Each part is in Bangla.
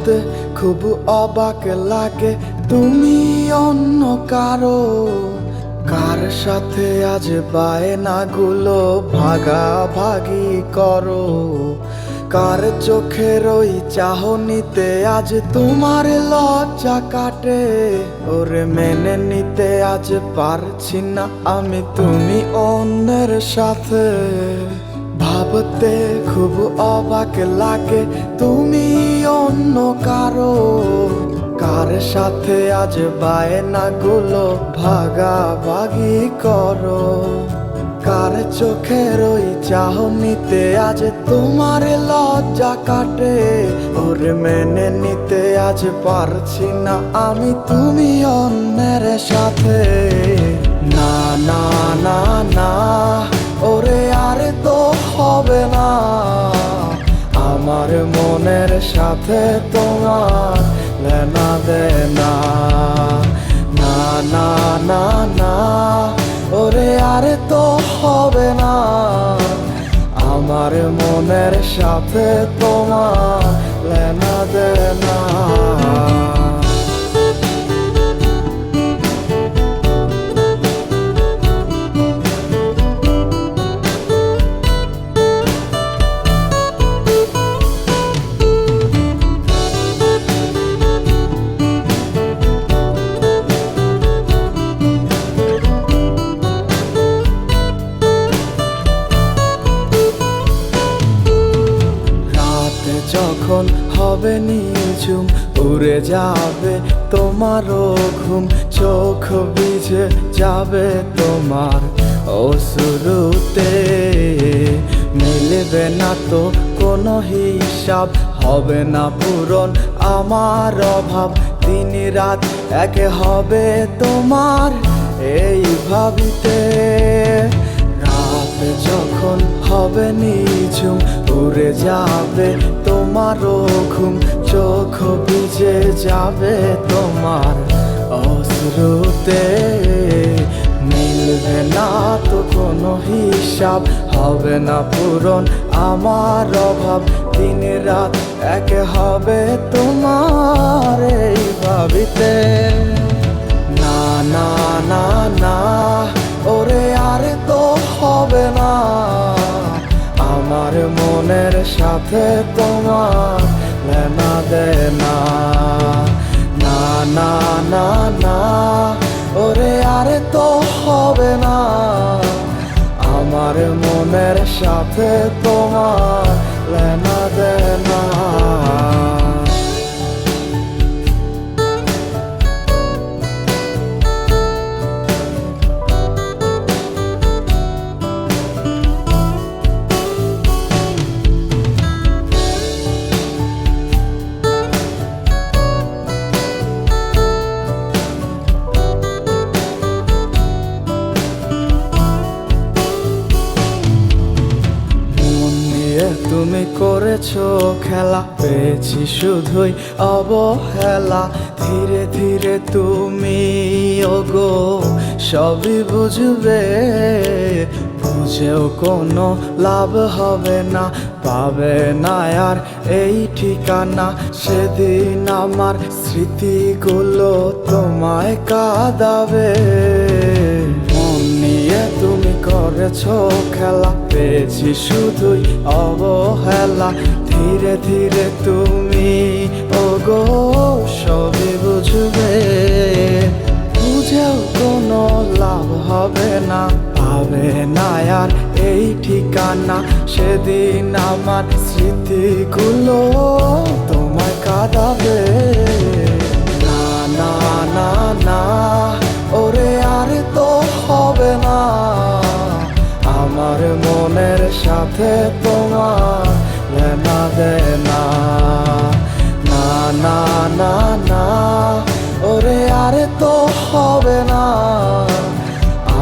ভাবতে খুব অবাক লাগে তুমি অন্য কারো। কার সাথে আজ বায়নাগুলো ভাগাভাগি করো? কার চোখের ওই চাহনিতে আজ তোমার লজ্জা কাটে? ওরে মেনে নিতে আজ পারছি না আমি তুমি অন্যের সাথে। ভাবতে খুব অবাক লাগে তুমি অন্য কারো। কার সাথে আজ বায়নাগুলো ভাগাভাগি করো? কার চোখের ওই চাহনিতে আজ তোমার লজ্জা কাটে? ওরে মেনে নিতে আজ পারছি না আমি তুমি অন্যের সাথে। না না না না, ওরে আর তো হবে না আমার মনের সাথে তোমার লেনা দেনা। না না না না, ওরে আর তো হবে না আমার মনের সাথে তোমার লেনা দেনা। যখন হবে নিঝুম উড়ে যাবে তোমারও ঘুম, চোখ ভিজে যাবে তোমার অশ্রুতে। মিলবে না তো কোনো হিসাব, হবে না পূরণ আমার অভাব। দিন রাত এক হবে তোমার এই ভাবিতে। রাত যখন হবে নিঝুম উড়ে যাবে তোমারও ঘুম, চোখ ভিজে যাবে তোমার অশ্রুতে। মিলবে না তো কোনো হিসাব, হবে না পূরণ আমার অভাব। দিন রাত এক হবে তোমার এই ভাবিতে। না না না না, ওরে আর তো হবে না আমার মনের সাথে তোমার লেনা দেনা। না না না না, ওরে আর তো হবে না আমার মনের সাথে তোমার লেনা দেনা। তুমি করেছো খেলা, পেয়েছি শুধুই অবহেলা। ধীরে ধীরে তুমি ওগো সবই বুঝবে, বুঝেও কোনো লাভ হবে না, পাবে না আর এই ঠিকানা। সেদিন আমার স্মৃতিগুলো তোমায় কাঁদাবে। মন নিয়ে তুমি করেছো খেলা, পেয়েছি শুধুই অবহেলা। ধীরে ধীরে তুমি ওগো সবই বুঝবে, বুঝেও কোনো লাভ হবে না, পাবে না আর এই ঠিকানা। সেদিন আমার স্মৃতিগুলো তোমায় কাঁদাবে। না না না না, ওরে আর তো হবে না আমার মনের সাথে তোমার লেনা দেনা। না না না না, ওরে আর তো হবে না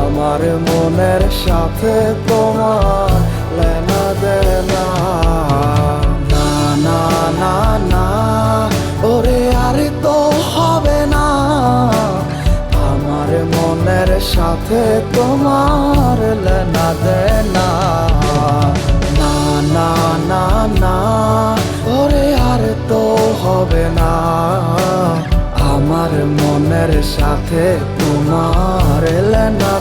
আমার মনের সাথে তোমার লেনা দেনা। না না না না, ওরে আর তো হবে না আমার মনের সাথে তোমার লেনা দেনা। না না না না ওরে আর তো হবে না আমার মনের সাথে তোমার এলে না